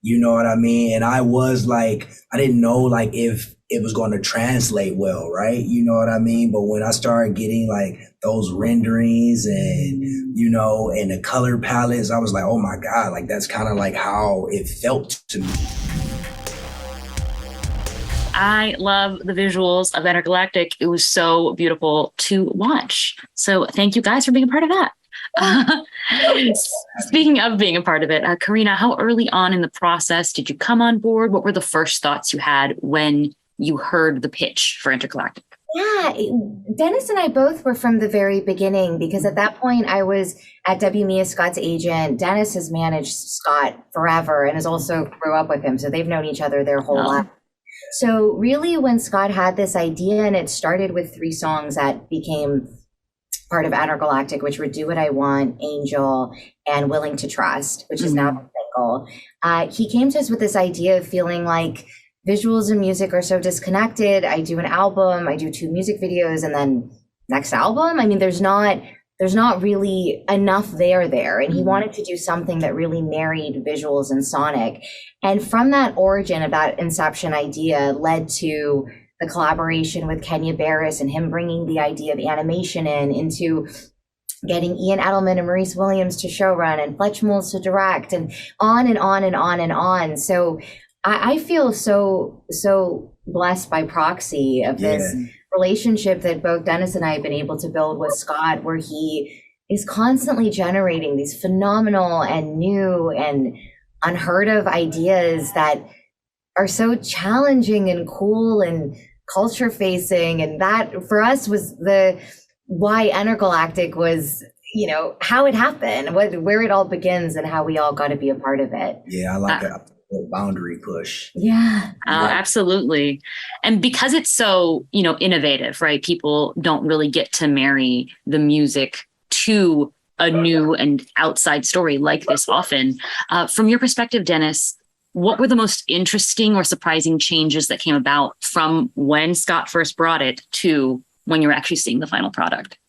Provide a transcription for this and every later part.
You know what I mean? And I was like, I didn't know like if it was going to translate well, right? You know what I mean? But when I started getting like those renderings and, and the color palettes, I was like, oh my God, like that's kind of like how it felt to me. I love the visuals of Entergalactic. It was so beautiful to watch. So thank you guys for being a part of that. Uh, Speaking of being a part of it, Karina, how early on in the process did you come on board? What were the first thoughts you had when you heard the pitch for Intergalactic? Yeah, Dennis and I both were from the very beginning because at that point I was at W. Mia Scott's agent. Dennis has managed Scott forever and has also grew up with him, so they've known each other their whole life. So really when Scott had this idea, and it started with 3 songs that became part of Entergalactic, which were Do What I Want, Angel, and Willing to Trust, which is now the single. He came to us with this idea of feeling like visuals and music are so disconnected. I do an album, I do 2 music videos, and then next album. I mean, there's not really enough there. And he wanted to do something that really married visuals and sonic. And from that origin of that inception idea led to the collaboration with Kenya Barris and him bringing the idea of animation into getting Ian Edelman and Maurice Williams to showrun and Fletch Mills to direct and on and on and on and on. So I feel so blessed by proxy of this relationship that both Dennis and I have been able to build with Scott, where he is constantly generating these phenomenal and new and unheard of ideas that are so challenging and cool and culture facing. And that for us was the why Entergalactic was, how it happened, where it all begins and how we all got to be a part of it. Yeah, I like that boundary push. Yeah. Absolutely. And because it's so, innovative, right? People don't really get to marry the music to a new and outside story like this often. From your perspective, Dennis, what were the most interesting or surprising changes that came about from when Scott first brought it to when you're actually seeing the final product?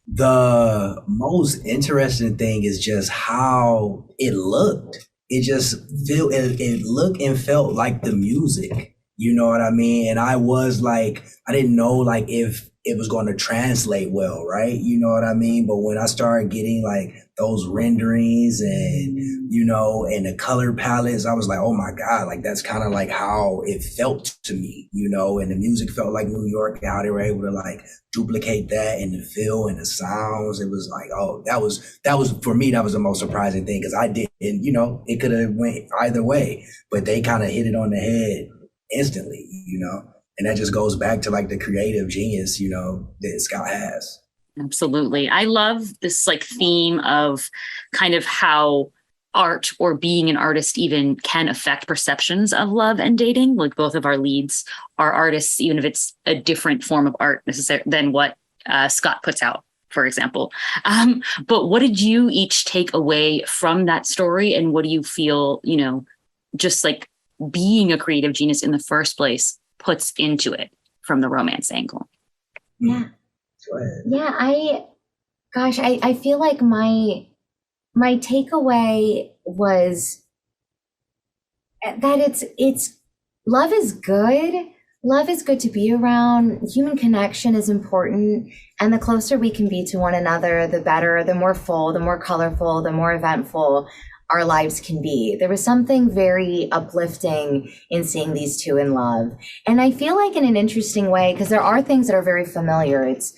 The most interesting thing is just how it looked. It looked and felt like the music. You know what I mean? And I was like, I didn't know like if it was going to translate well, right? You know what I mean? But when I started getting like those renderings and, and the color palettes, I was like, oh my God, like that's kind of like how it felt to me, and the music felt like New York, and how they were able to like duplicate that and the feel and the sounds. It was like, oh, that was for me, that was the most surprising thing because I didn't, it could have went either way, but they kind of hit it on the head instantly, and that just goes back to like the creative genius, that Scott has. Absolutely. I love this like theme of kind of how art or being an artist even can affect perceptions of love and dating. Like both of our leads are artists, even if it's a different form of art than what Scott puts out, for example. But what did you each take away from that story? And what do you feel, just like being a creative genius in the first place puts into it from the romance angle? Yeah. Yeah, I feel like my takeaway was that it's love is good. Love is good to be around. Human connection is important. And the closer we can be to one another, the better, the more full, the more colorful, the more eventful our lives can be. There was something very uplifting in seeing these two in love. And I feel like in an interesting way, because there are things that are very familiar. It's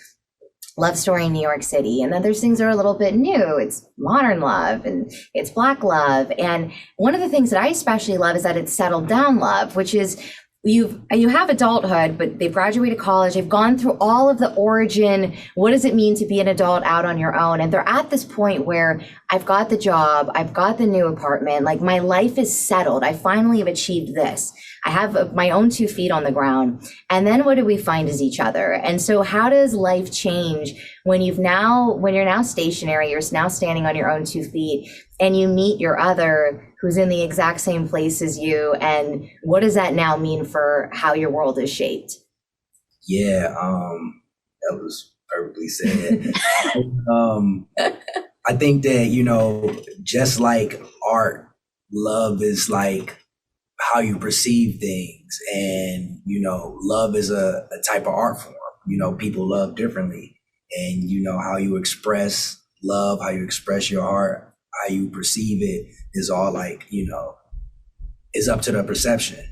love story in New York City. And then there's things that are a little bit new. It's modern love and it's Black love. And one of the things that I especially love is that it's settled down love, which is you have adulthood, but they've graduated college. They've gone through all of the origin. What does it mean to be an adult out on your own? And they're at this point where I've got the job, I've got the new apartment, like my life is settled. I finally have achieved this. I have my own 2 feet on the ground. And then what do we find is each other? And so how does life change when you're now stationary, you're now standing on your own 2 feet and you meet your other who's in the exact same place as you? And what does that now mean for how your world is shaped? Yeah, that was perfectly said. I think that, just like art, love is like how you perceive things, and love is a type of art form. People love differently, and how you express love, how you express your heart, how you perceive it is all like is up to the perception.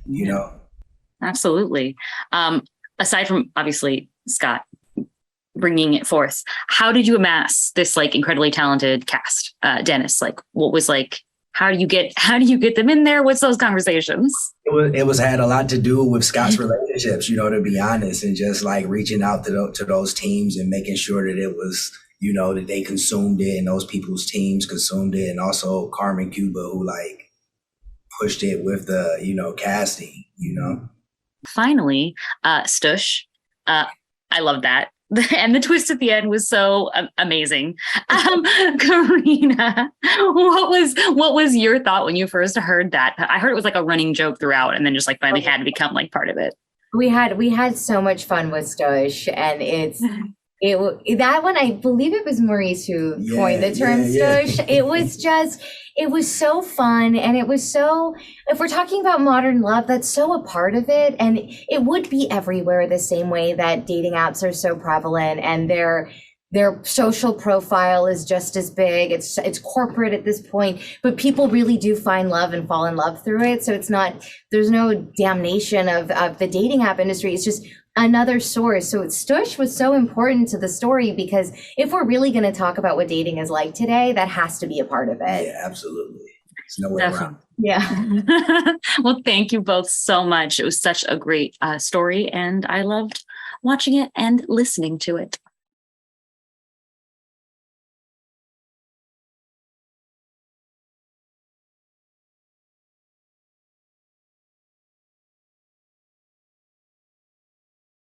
Absolutely. Aside from obviously Scott bringing it forth, how did you amass this like incredibly talented cast? Dennis, like what was like, how do you get them in there? What's those conversations? It was had a lot to do with Scott's relationships, to be honest, and just like reaching out to those teams and making sure that it was, that they consumed it and those people's teams consumed it. And also Carmen Cuba, who like pushed it with the, casting, Finally, Stush. I love that. And the twist at the end was so amazing. Karina, what was your thought when you first heard that? I heard it was like a running joke throughout, and then just like finally had to become like part of it. We had so much fun with Stush, and that one, I believe it was Maurice who coined the term Stush. It was so fun, and it was so, if we're talking about modern love, that's so a part of it, and it would be everywhere the same way that dating apps are so prevalent, and their social profile is just as big. It's corporate at this point, but people really do find love and fall in love through it. So there's no damnation of the dating app industry. It's just another source. So Stush was so important to the story, because if we're really going to talk about what dating is like today, that has to be a part of it. Yeah, absolutely. There's no way around. Yeah. Well, thank you both so much. It was such a great story, and I loved watching it and listening to it.